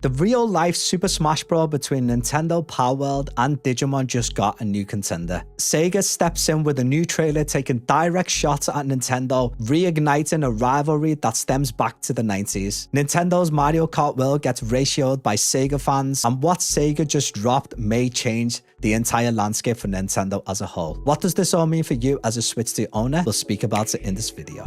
The real-life Super Smash Bros. Between Nintendo, Palworld, and Digimon just got a new contender. Sega steps in with a new trailer taking direct shots at Nintendo, reigniting a rivalry that stems back to the 90s. Nintendo's Mario Kart World gets ratioed by Sega fans, and what Sega just dropped may change the entire landscape for Nintendo as a whole. What does this all mean for you as a Switch 2 owner? We'll speak about it in this video.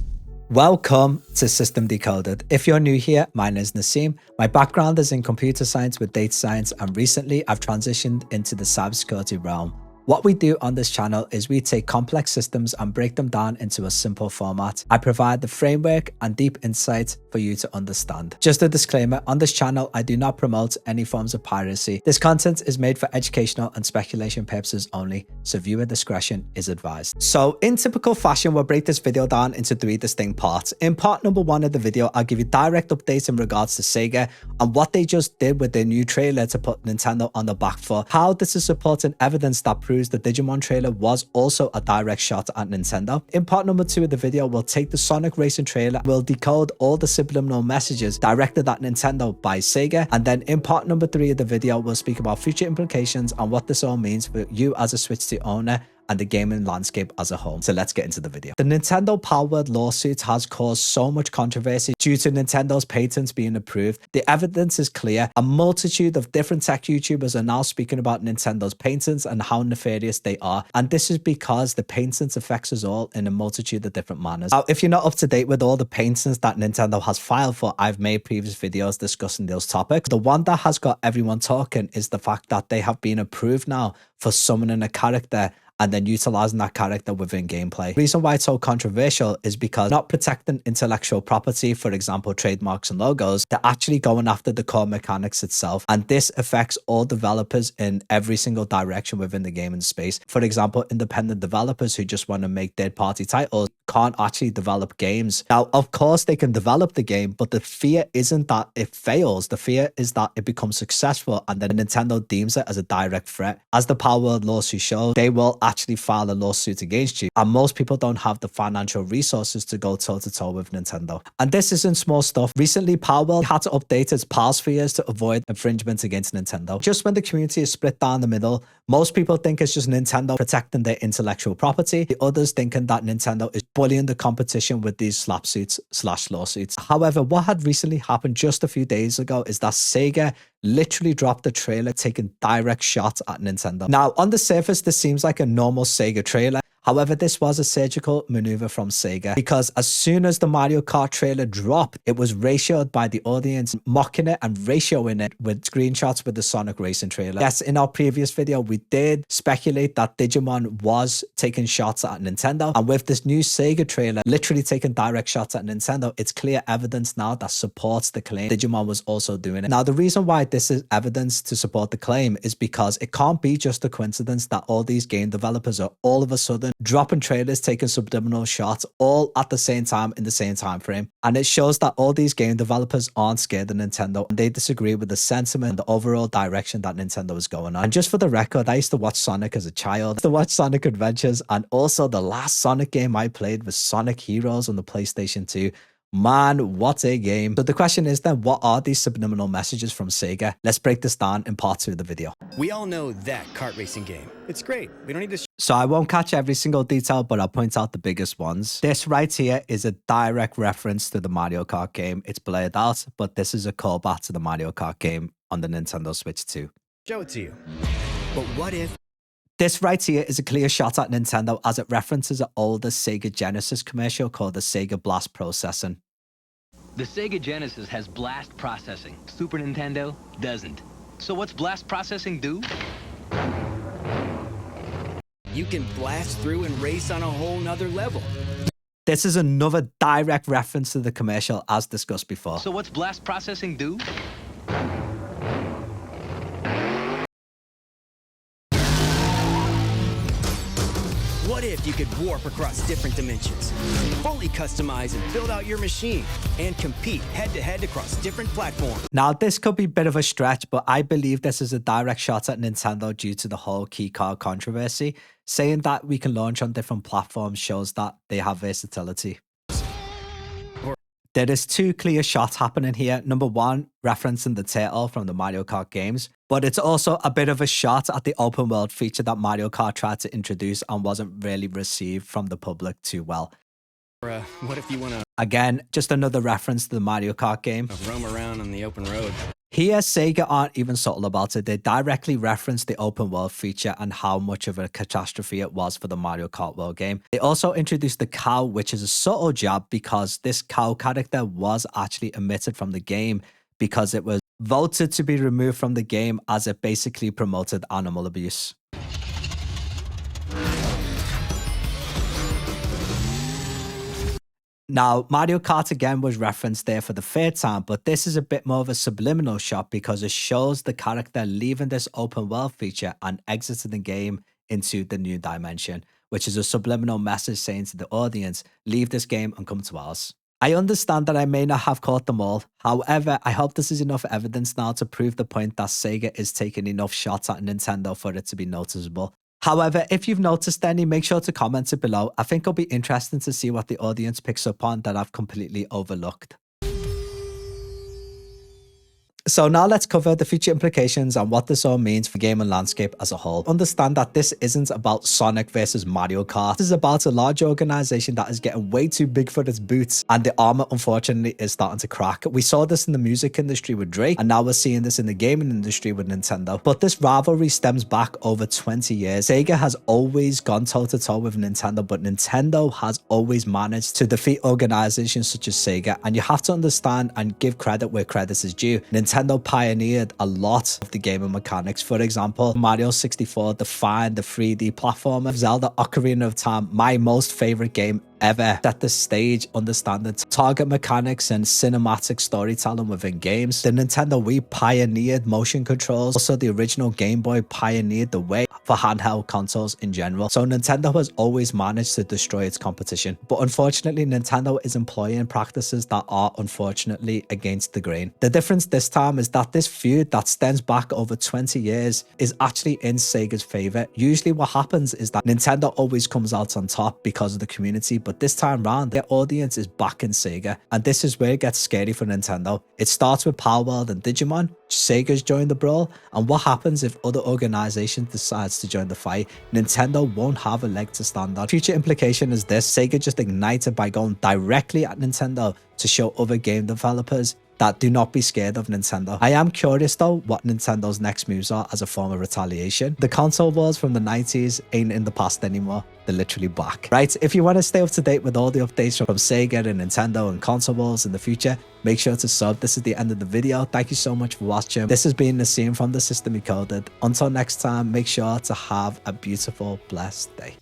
Welcome to System Decoded. If you're new here, my name is Naseem. My background is in computer science with data science, and recently I've transitioned into the cybersecurity realm. What we do on this channel is we take complex systems and break them down into a simple format. I provide the framework and deep insight for you to understand. Just a disclaimer, on this channel, I do not promote any forms of piracy. This content is made for educational and speculation purposes only, so viewer discretion is advised. So in typical fashion, we'll break this video down into 3 distinct parts. In part number 1 of the video, I'll give you direct updates in regards to Sega and what they just did with their new trailer to put Nintendo on the back foot, how this is supporting evidence that proves the Digimon trailer was also a direct shot at Nintendo. In part number 2 of the video, we'll take the Sonic Racing trailer, we'll decode all the subliminal messages directed at Nintendo by Sega, and then in part number 3 of the video, we'll speak about future implications and what this all means for you as a Switch 2 owner and the gaming landscape as a whole. So let's get into the video. The Nintendo Palworld Lawsuit has caused so much controversy due to Nintendo's patents being approved. The evidence is clear. A multitude of different tech YouTubers are now speaking about Nintendo's patents and how nefarious they are. And this is because the patents affects us all in a multitude of different manners. Now, if you're not up to date with all the patents that Nintendo has filed for, I've made previous videos discussing those topics. The one that has got everyone talking is the fact that they have been approved now for summoning a character and then utilizing that character within gameplay. The reason why it's so controversial is because not protecting intellectual property, for example, trademarks and logos, they're actually going after the core mechanics itself. And this affects all developers in every single direction within the gaming space. For example, independent developers who just want to make third-party titles can't actually develop games. Now, of course, they can develop the game, but the fear isn't that it fails. The fear is that it becomes successful and then Nintendo deems it as a direct threat. As the Palworld lawsuit shows, they will actually file a lawsuit against you, and most people don't have the financial resources to go toe-to-toe with Nintendo. And this isn't small stuff. Recently, Palworld had to update its PAL spheres to avoid infringements against Nintendo. Just when the community is split down the middle, most people think it's just Nintendo protecting their intellectual property, the others thinking that Nintendo is bullying the competition with these slap suits / lawsuits. However, what had recently happened just a few days ago is that Sega literally dropped the trailer taking direct shots at Nintendo. Now, on the surface, this seems like a normal Sega trailer. However, this was a surgical maneuver from Sega because as soon as the Mario Kart trailer dropped, it was ratioed by the audience, mocking it and ratioing it with screenshots with the Sonic Racing trailer. Yes, in our previous video, we did speculate that Digimon was taking shots at Nintendo. And with this new Sega trailer literally taking direct shots at Nintendo, it's clear evidence now that supports the claim Digimon was also doing it. Now, the reason why this is evidence to support the claim is because it can't be just a coincidence that all these game developers are all of a sudden dropping trailers, taking subliminal shots all at the same time in the same time frame. And it shows that all these game developers aren't scared of Nintendo and they disagree with the sentiment and the overall direction that Nintendo is going on. And just for the record, I used to watch Sonic as a child. I used to watch Sonic Adventures, and also the last Sonic game I played was Sonic Heroes on the PlayStation 2. Man, what a game. So the question is then, what are these subliminal messages from Sega? Let's break this down in part 2 of the video. We all know that kart racing game. It's great. We don't need to... So I won't catch every single detail, but I'll point out the biggest ones. This right here is a direct reference to the Mario Kart game. It's blurred out, but this is a callback to the Mario Kart game on the Nintendo Switch 2. Show it to you. But what if... This right here is a clear shot at Nintendo as it references an older Sega Genesis commercial called the Sega Blast Processing. The Sega Genesis has blast processing. Super Nintendo doesn't. So what's blast processing do? You can blast through and race on a whole nother level. This is another direct reference to the commercial as discussed before. So what's blast processing do? What if you could warp across different dimensions, fully customize and build out your machine, and compete head-to-head across different platforms? Now, this could be a bit of a stretch, but I believe this is a direct shot at Nintendo due to the whole keycard controversy. Saying that we can launch on different platforms shows that they have versatility. There is two clear shots happening here. Number one, referencing the turtle from the Mario Kart games, but it's also a bit of a shot at the open world feature that Mario Kart tried to introduce and wasn't really received from the public too well. What if you want to Again, just another reference to the Mario Kart game. roam around on the open road? Here, Sega aren't even subtle about it. They directly reference the open world feature and how much of a catastrophe it was for the Mario Kart World game. They also introduced the cow, which is a subtle jab because this cow character was actually omitted from the game because it was voted to be removed from the game as it basically promoted animal abuse. Now, Mario Kart again was referenced there for the third time, but this is a bit more of a subliminal shot because it shows the character leaving this open world feature and exiting the game into the new dimension, which is a subliminal message saying to the audience, leave this game and come to ours. I understand that I may not have caught them all. However, I hope this is enough evidence now to prove the point that Sega is taking enough shots at Nintendo for it to be noticeable. However, if you've noticed any, make sure to comment it below. I think it'll be interesting to see what the audience picks up on that I've completely overlooked. So now let's cover the future implications and what this all means for gaming landscape as a whole. Understand that this isn't about Sonic versus Mario Kart. This is about a large organization that is getting way too big for its boots, and the armor unfortunately is starting to crack. We saw this in the music industry with Drake, and now we're seeing this in the gaming industry with Nintendo. But this rivalry stems back over 20 years. Sega has always gone toe-to-toe with Nintendo, but Nintendo has always managed to defeat organizations such as Sega, and you have to understand and give credit where credit is due. Nintendo pioneered a lot of the gaming mechanics. For example, Mario 64 defined the 3D platformer. Zelda Ocarina of Time, my most favorite game ever, set the stage understanding target mechanics and cinematic storytelling within games. The Nintendo Wii pioneered motion controls. Also, the original Game Boy pioneered the way for handheld consoles in general. So Nintendo has always managed to destroy its competition. But unfortunately, Nintendo is employing practices that are unfortunately against the grain. The difference this time is that this feud that stems back over 20 years is actually in Sega's favor. Usually what happens is that Nintendo always comes out on top because of the community, but this time round, their audience is backing Sega, and this is where it gets scary for Nintendo. It starts with Palworld and Digimon. Sega's joined the brawl, and what happens if other organizations decides to join the fight? Nintendo won't have a leg to stand on. Future implication is this: Sega just ignited by going directly at Nintendo to show other game developers that do not be scared of Nintendo. I am curious though what Nintendo's next moves are as a form of retaliation. The console wars from the 90s ain't in the past anymore. They're literally back. Right, if you want to stay up to date with all the updates from Sega and Nintendo and console wars in the future, make sure to sub. This is the end of the video. Thank you so much for watching. This has been Nassim from The System Decoded. Until next time, make sure to have a beautiful, blessed day.